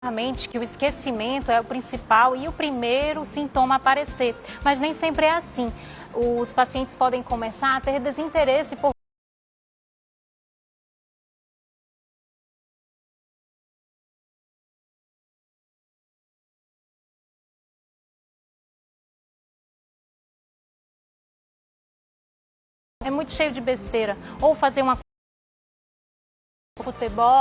Realmente que o esquecimento é o principal e o primeiro sintoma a aparecer, mas nem sempre é assim. Os pacientes podem começar a ter desinteresse por é muito cheio de besteira, ou fazer uma futebol.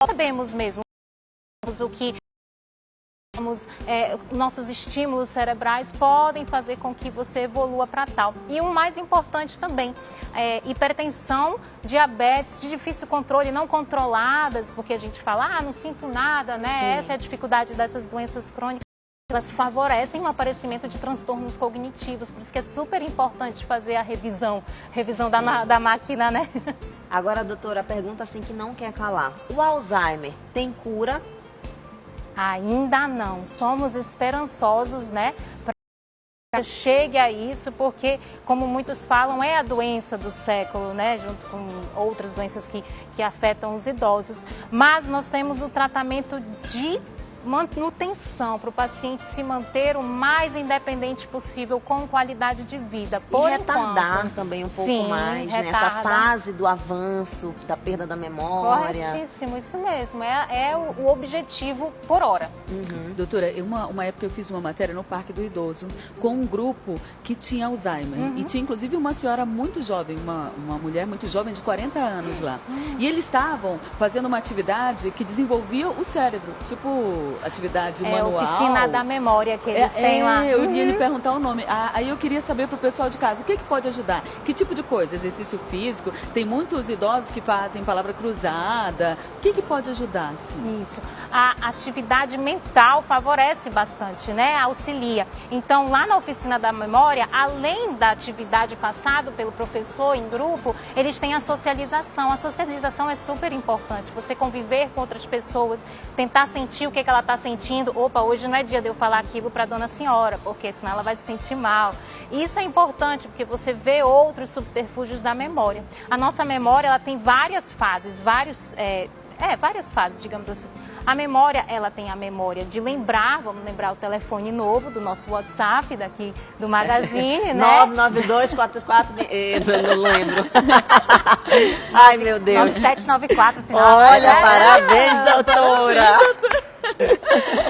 Sabemos mesmo o que nossos estímulos cerebrais podem fazer com que você evolua para tal. E o mais importante também, hipertensão, diabetes de difícil controle, não controladas, porque a gente fala, não sinto nada, né? Sim. Essa é a dificuldade dessas doenças crônicas. Elas favorecem o aparecimento de transtornos cognitivos, por isso que é super importante fazer a revisão da máquina, né? Agora, doutora, a pergunta assim que não quer calar. O Alzheimer tem cura? Ainda não. Somos esperançosos, né? Para que chegue a isso, porque, como muitos falam, é a doença do século, né? Junto com outras doenças que afetam os idosos. Mas nós temos o tratamento de manutenção para o paciente se manter o mais independente possível com qualidade de vida. Por retardar também um pouco mais, né? Essa fase do avanço, da perda da memória. Corretíssimo, isso mesmo. É o objetivo por hora. Uhum. Doutora, uma época eu fiz uma matéria no Parque do Idoso com um grupo que tinha Alzheimer. Uhum. E tinha inclusive uma senhora muito jovem, uma mulher muito jovem de 40 anos lá. E eles estavam fazendo uma atividade que desenvolvia o cérebro, tipo atividade manual. Oficina da memória que eles têm lá. Eu ia lhe perguntar o nome. Aí eu queria saber para o pessoal de casa, o que pode ajudar? Que tipo de coisa? Exercício físico? Tem muitos idosos que fazem palavra cruzada. O que pode ajudar? Assim? Isso. A atividade mental favorece bastante, né? Auxilia. Então, lá na oficina da memória, além da atividade passada pelo professor em grupo, eles têm a socialização. A socialização é super importante. Você conviver com outras pessoas, tentar sentir o que ela está sentindo. Opa, hoje não é dia de eu falar aquilo para a dona senhora, porque senão ela vai se sentir mal. E isso é importante, porque você vê outros subterfúgios da memória. A nossa memória, ela tem várias fases, várias fases, digamos assim. A memória, ela tem a memória de lembrar, vamos lembrar o telefone novo do nosso WhatsApp, daqui do Magazine, né? 99244, não lembro. Ai, meu Deus. 9794, final. Olha, parabéns, doutora.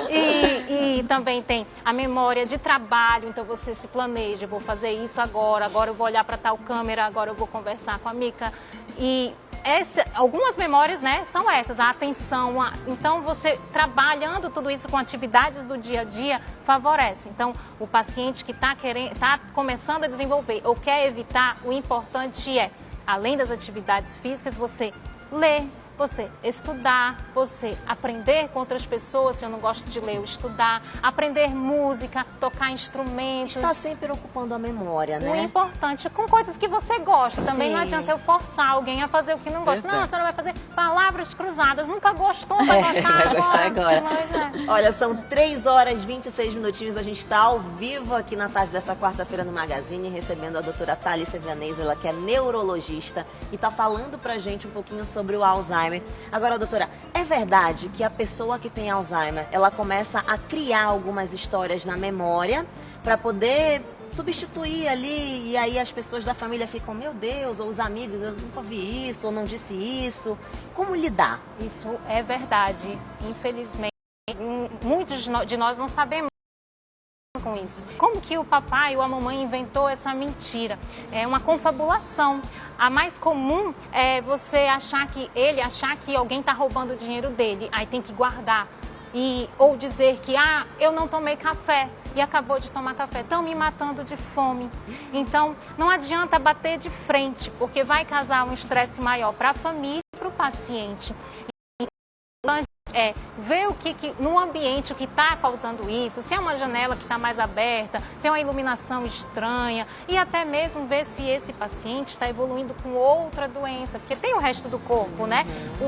E também tem a memória de trabalho, então você se planeja, vou fazer isso agora eu vou olhar para tal câmera, agora eu vou conversar com a Mica. E algumas memórias, né, são essas, a atenção, então você trabalhando tudo isso com atividades do dia a dia favorece. Então o paciente que está começando a desenvolver ou quer evitar, o importante é, além das atividades físicas, você ler, você estudar, você aprender com outras pessoas, se eu não gosto de ler, eu estudar, aprender música, tocar instrumentos. Está sempre ocupando a memória, né? O importante, com coisas que você gosta. Sim. Também não adianta eu forçar alguém a fazer o que não gosta. Não, você não vai fazer palavras cruzadas, nunca gostou, vai gostar agora. Vai gostar agora. Olha, são 3 horas e 26 minutinhos, a gente está ao vivo aqui na tarde dessa quarta-feira no Magazine, recebendo a doutora Thalícia Vianese, ela que é neurologista e está falando pra gente um pouquinho sobre o Alzheimer. Agora, doutora, é verdade que a pessoa que tem Alzheimer, ela começa a criar algumas histórias na memória para poder substituir ali, e aí as pessoas da família ficam, meu Deus, ou os amigos, eu nunca vi isso, ou não disse isso. Como lidar? Isso é verdade. Infelizmente, muitos de nós não sabemos com isso. Como que o papai ou a mamãe inventou essa mentira? É uma confabulação. A mais comum é você achar que alguém está roubando o dinheiro dele, aí tem que guardar. Ou dizer que, eu não tomei café e acabou de tomar café, estão me matando de fome. Então, não adianta bater de frente, porque vai causar um estresse maior para a família e para o paciente. Ver no ambiente o que está causando isso, se é uma janela que está mais aberta, se é uma iluminação estranha, e até mesmo ver se esse paciente está evoluindo com outra doença, porque tem o resto do corpo, né?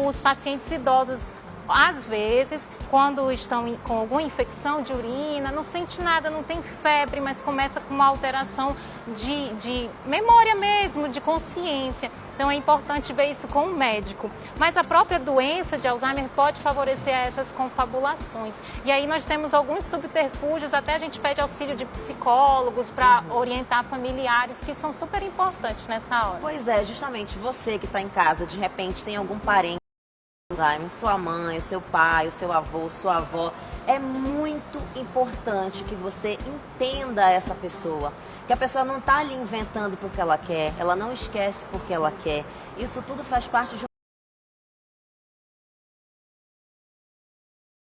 Os pacientes idosos, às vezes, quando estão com alguma infecção de urina, não sente nada, não tem febre, mas começa com uma alteração de memória mesmo, de consciência. Então é importante ver isso com o médico. Mas a própria doença de Alzheimer pode favorecer essas confabulações. E aí nós temos alguns subterfúgios, até a gente pede auxílio de psicólogos para orientar familiares, que são super importantes nessa hora. Pois é, justamente você que está em casa, de repente tem algum parente com Alzheimer, sua mãe, o seu pai, o seu avô, sua avó, é muito importante que você entenda essa pessoa. Que a pessoa não está ali inventando porque ela quer, ela não esquece porque ela quer. Isso tudo faz parte de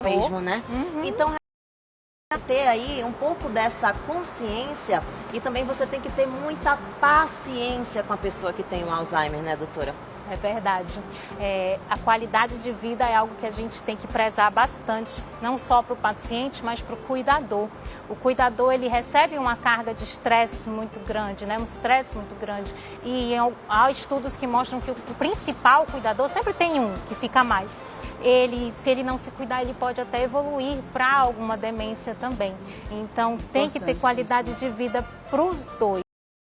um mesmo, né? Então, ter aí um pouco dessa consciência e também você tem que ter muita paciência com a pessoa que tem o Alzheimer, né, doutora? É verdade. A qualidade de vida é algo que a gente tem que prezar bastante, não só para o paciente, mas para o cuidador. O cuidador, ele recebe uma carga de estresse muito grande, né? Um estresse muito grande. E há estudos que mostram que o principal cuidador, sempre tem um que fica mais. Se ele não se cuidar, ele pode até evoluir para alguma demência também. Então, tem que ter qualidade de vida para os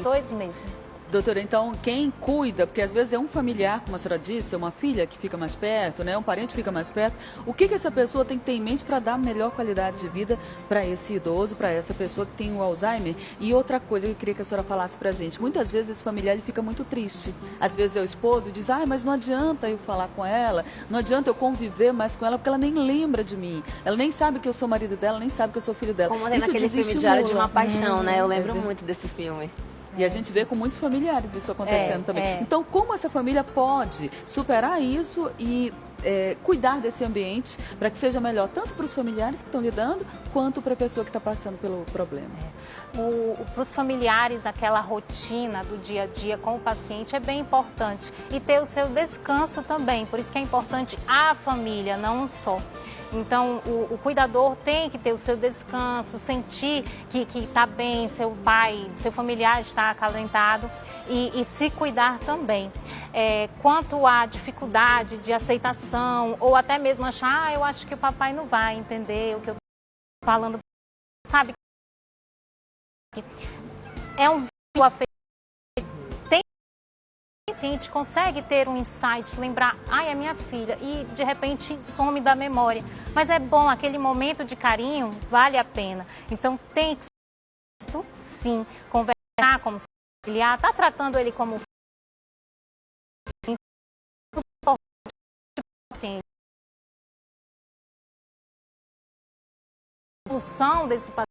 dois mesmo. Doutora, então quem cuida, porque às vezes é um familiar, como a senhora disse, é uma filha que fica mais perto, né? Um parente fica mais perto. O que essa pessoa tem que ter em mente para dar melhor qualidade de vida para esse idoso, para essa pessoa que tem o Alzheimer? E outra coisa que eu queria que a senhora falasse para a gente, muitas vezes esse familiar ele fica muito triste. Às vezes é o esposo e diz, mas não adianta eu falar com ela, não adianta eu conviver mais com ela, porque ela nem lembra de mim. Ela nem sabe que eu sou marido dela, nem sabe que eu sou filho dela. Como naquele filme Diário de uma Paixão, né? Eu lembro muito desse filme. E a gente vê com muitos familiares isso acontecendo também. Então, como essa família pode superar isso e cuidar desse ambiente para que seja melhor tanto para os familiares que estão lidando, quanto para a pessoa que está passando pelo problema. Para os familiares, aquela rotina do dia a dia com o paciente é bem importante. E ter o seu descanso também, por isso que é importante a família, não um só. Então, o cuidador tem que ter o seu descanso, sentir que está bem, seu pai, seu familiar está acalentado e se cuidar também. Quanto à dificuldade de aceitação ou até mesmo achar, eu acho que o papai não vai entender o que eu estou falando, sabe? É um vínculo afetivo. O paciente consegue ter um insight, lembrar, ai, é minha filha, e de repente some da memória. Mas é bom, aquele momento de carinho vale a pena. Então tem que ser, sim, conversar como familiar, tá tratando ele como paciente. A solução desse paciente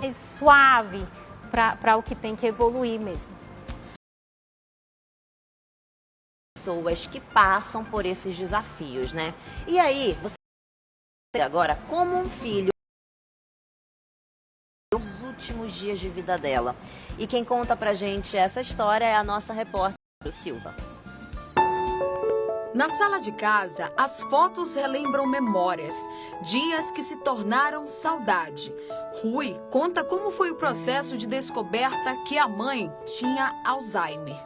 é suave para o que tem que evoluir mesmo. Pessoas que passam por esses desafios, né? E aí, você agora, como um filho, os últimos dias de vida dela. E quem conta pra gente essa história é a nossa repórter, Silva. Na sala de casa, as fotos relembram memórias, dias que se tornaram saudade. Rui conta como foi o processo de descoberta que a mãe tinha Alzheimer.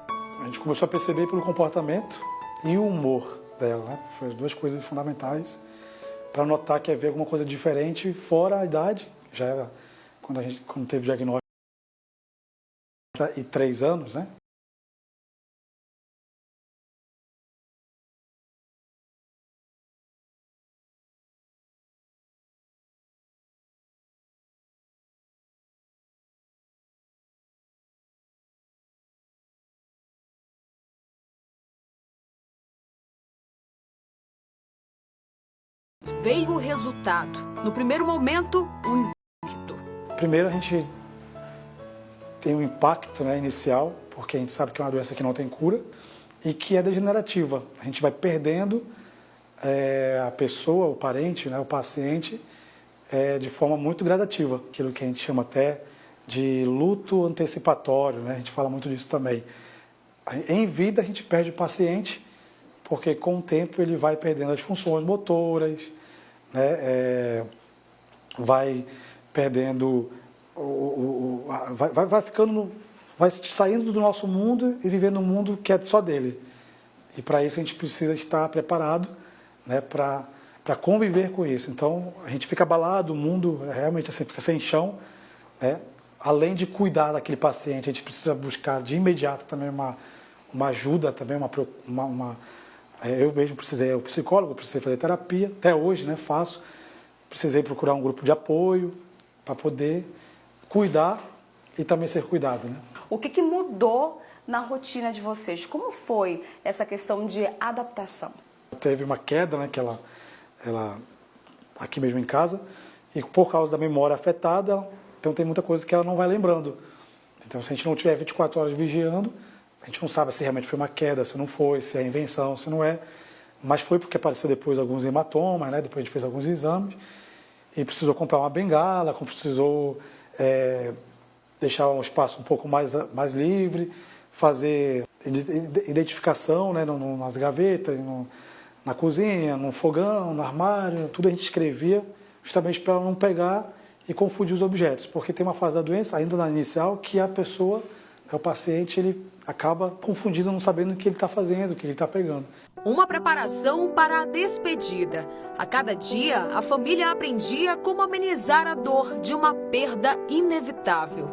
A gente começou a perceber pelo comportamento e o humor dela, né? Foi as duas coisas fundamentais para notar que havia alguma coisa diferente fora a idade. Já era quando teve o diagnóstico, 3 anos, né? Veio o resultado. No primeiro momento, um impacto. Primeiro, a gente tem um impacto, né, inicial, porque a gente sabe que é uma doença que não tem cura e que é degenerativa. A gente vai perdendo a pessoa, o parente, né, o paciente, de forma muito gradativa. Aquilo que a gente chama até de luto antecipatório, né? A gente fala muito disso também. Em vida, a gente perde o paciente, porque com o tempo ele vai perdendo as funções motoras, né? Vai perdendo, vai ficando, vai saindo do nosso mundo e vivendo um mundo que é só dele. E para isso a gente precisa estar preparado, né? Para conviver com isso. Então a gente fica abalado, o mundo realmente assim, fica sem chão, né? Além de cuidar daquele paciente, a gente precisa buscar de imediato também uma ajuda, também eu mesmo precisei, o psicólogo, precisei fazer terapia, até hoje, né, faço. Precisei procurar um grupo de apoio para poder cuidar e também ser cuidado, né? O que mudou na rotina de vocês? Como foi essa questão de adaptação? Teve uma queda, né, que ela aqui mesmo em casa, e por causa da memória afetada, então tem muita coisa que ela não vai lembrando. Então, se a gente não tiver 24 horas vigiando, a gente não sabe se realmente foi uma queda, se não foi, se é invenção, se não é. Mas foi porque apareceu depois alguns hematomas, né? Depois a gente fez alguns exames e precisou comprar uma bengala, precisou deixar um espaço um pouco mais livre, fazer identificação, né? Nas gavetas, na cozinha, no fogão, no armário, tudo a gente escrevia justamente para não pegar e confundir os objetos. Porque tem uma fase da doença, ainda na inicial, que a pessoa, o paciente, ele acaba confundido, não sabendo o que ele está fazendo, o que ele está pegando. Uma preparação para a despedida. A cada dia, a família aprendia como amenizar a dor de uma perda inevitável.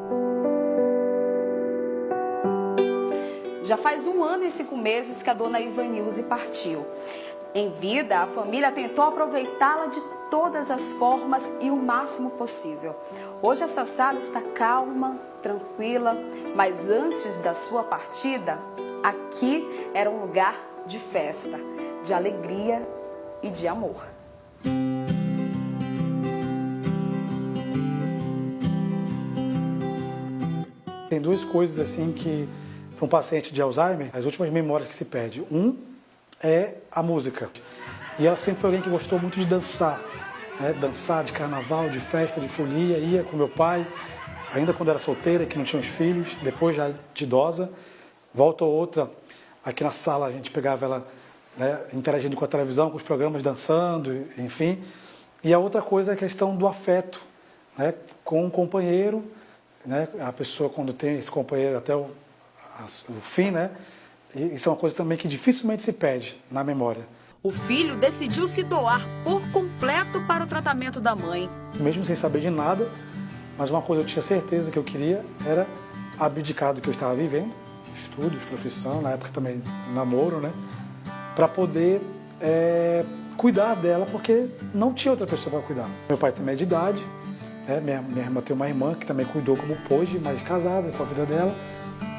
Já faz 1 ano e 5 meses que a dona Ivanilze partiu. Em vida, a família tentou aproveitá-la de todas as formas e o máximo possível. Hoje essa sala está calma, tranquila, mas antes da sua partida, aqui era um lugar de festa, de alegria e de amor. Tem 2 coisas assim que para um paciente de Alzheimer, as últimas memórias que se perde, é a música. E ela sempre foi alguém que gostou muito de dançar, né? Dançar de carnaval, de festa, de folia, ia com meu pai, ainda quando era solteira, que não tinha os filhos, depois já de idosa. Volta ou outra, aqui na sala a gente pegava ela, né, interagindo com a televisão, com os programas, dançando, enfim. E a outra coisa é a questão do afeto, né, com um companheiro, né, a pessoa quando tem esse companheiro até o fim, né, e isso é uma coisa também que dificilmente se perde na memória. O filho decidiu se doar por completo para o tratamento da mãe. Mesmo sem saber de nada, mas uma coisa eu tinha certeza que eu queria era abdicar do que eu estava vivendo, estudos, profissão, na época também namoro, né, para poder cuidar dela, porque não tinha outra pessoa para cuidar. Meu pai também é de idade, né, minha irmã tem uma irmã que também cuidou como pôde, mas casada com a vida dela.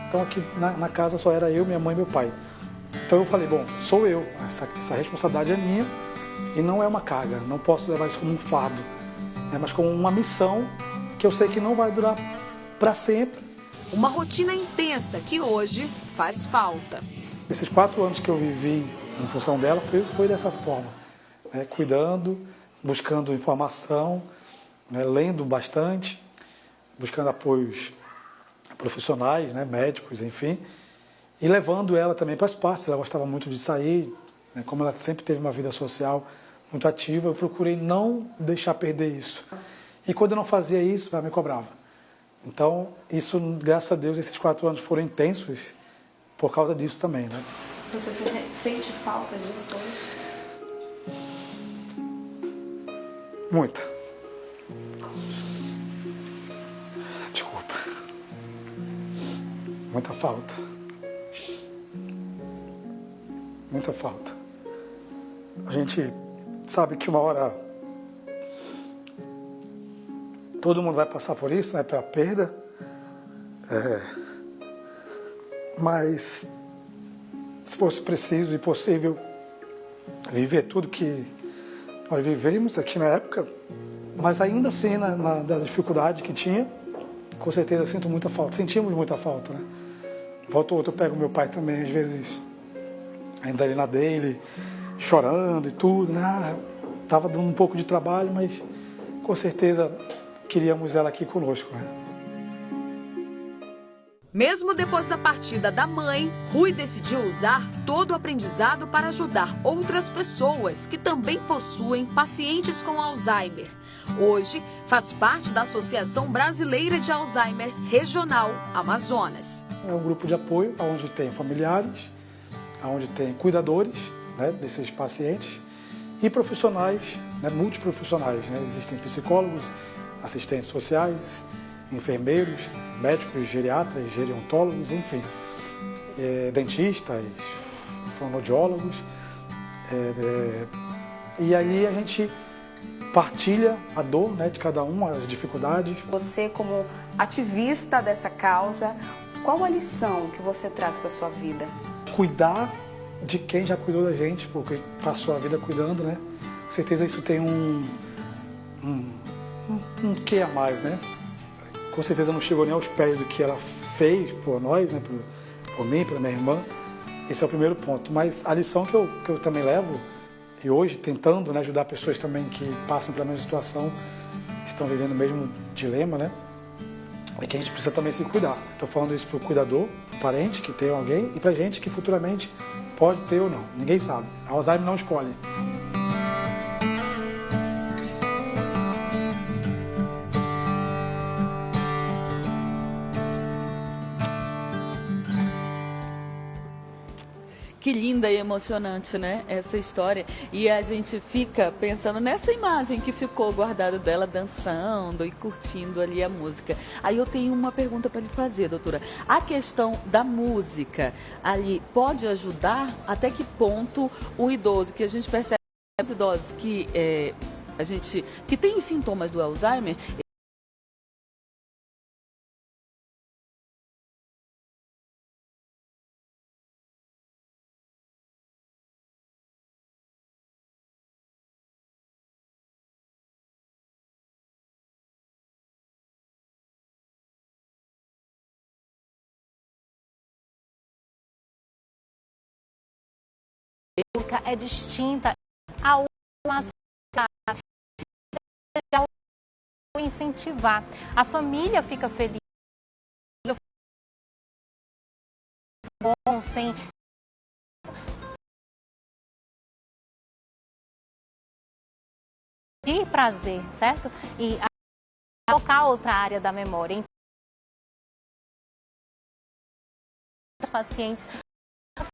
Então aqui na casa só era eu, minha mãe e meu pai. Então eu falei, bom, sou eu, essa responsabilidade é minha e não é uma carga, não posso levar isso como um fardo, né, mas como uma missão que eu sei que não vai durar para sempre. Uma rotina intensa que hoje faz falta. Esses 4 anos que eu vivi em função dela foi dessa forma, né, cuidando, buscando informação, né, lendo bastante, buscando apoios profissionais, né, médicos, enfim, e levando ela também para as partes. Ela gostava muito de sair, né, como ela sempre teve uma vida social muito ativa, eu procurei não deixar perder isso. E quando eu não fazia isso, ela me cobrava. Então, isso, graças a Deus, esses 4 anos foram intensos por causa disso também, né? Você sente falta disso hoje? Muita. Desculpa. Muita falta. Muita falta. A gente sabe que uma hora todo mundo vai passar por isso, né, pela perda. Mas se fosse preciso e possível viver tudo que nós vivemos aqui na época, mas ainda assim da dificuldade que tinha, com certeza eu sinto muita falta, sentimos muita falta, né? Volta ou outra, eu pego meu pai também, às vezes, ainda ali na dele, chorando e tudo, né? Tava dando um pouco de trabalho, mas com certeza queríamos ela aqui conosco, né? Mesmo depois da partida da mãe, Rui decidiu usar todo o aprendizado para ajudar outras pessoas que também possuem pacientes com Alzheimer. Hoje, faz parte da Associação Brasileira de Alzheimer Regional Amazonas. É um grupo de apoio onde tem familiares, onde tem cuidadores, né, desses pacientes e profissionais, né, multiprofissionais, né? Existem psicólogos, assistentes sociais, enfermeiros, médicos, geriatras, gerontólogos, enfim, dentistas, fonoaudiólogos. E aí a gente partilha a dor, né, de cada um, as dificuldades. Você, como ativista dessa causa, qual a lição que você traz para a sua vida? Cuidar de quem já cuidou da gente, porque passou a vida cuidando, né? Com certeza isso tem um quê a mais, né? Com certeza não chegou nem aos pés do que ela fez por nós, né? Por mim, pela minha irmã. Esse é o primeiro ponto. Mas a lição que eu também levo, e hoje tentando, né, ajudar pessoas também que passam pela mesma situação, estão vivendo o mesmo dilema, né? É que a gente precisa também se cuidar. Estou falando isso para o cuidador, para o parente que tem alguém, e para a gente que futuramente pode ter ou não. Ninguém sabe. A Alzheimer não escolhe. Que linda e emocionante, né? Essa história. E a gente fica pensando nessa imagem que ficou guardada dela dançando e curtindo ali a música. Aí eu tenho uma pergunta para lhe fazer, doutora. A questão da música ali pode ajudar? Até que ponto o idoso, que a gente percebe, os idosos que que tem os sintomas do Alzheimer, física é distinta. A outra incentivar. A família fica feliz. Bom, sem e prazer, certo? E colocar outra área da memória. Os pacientes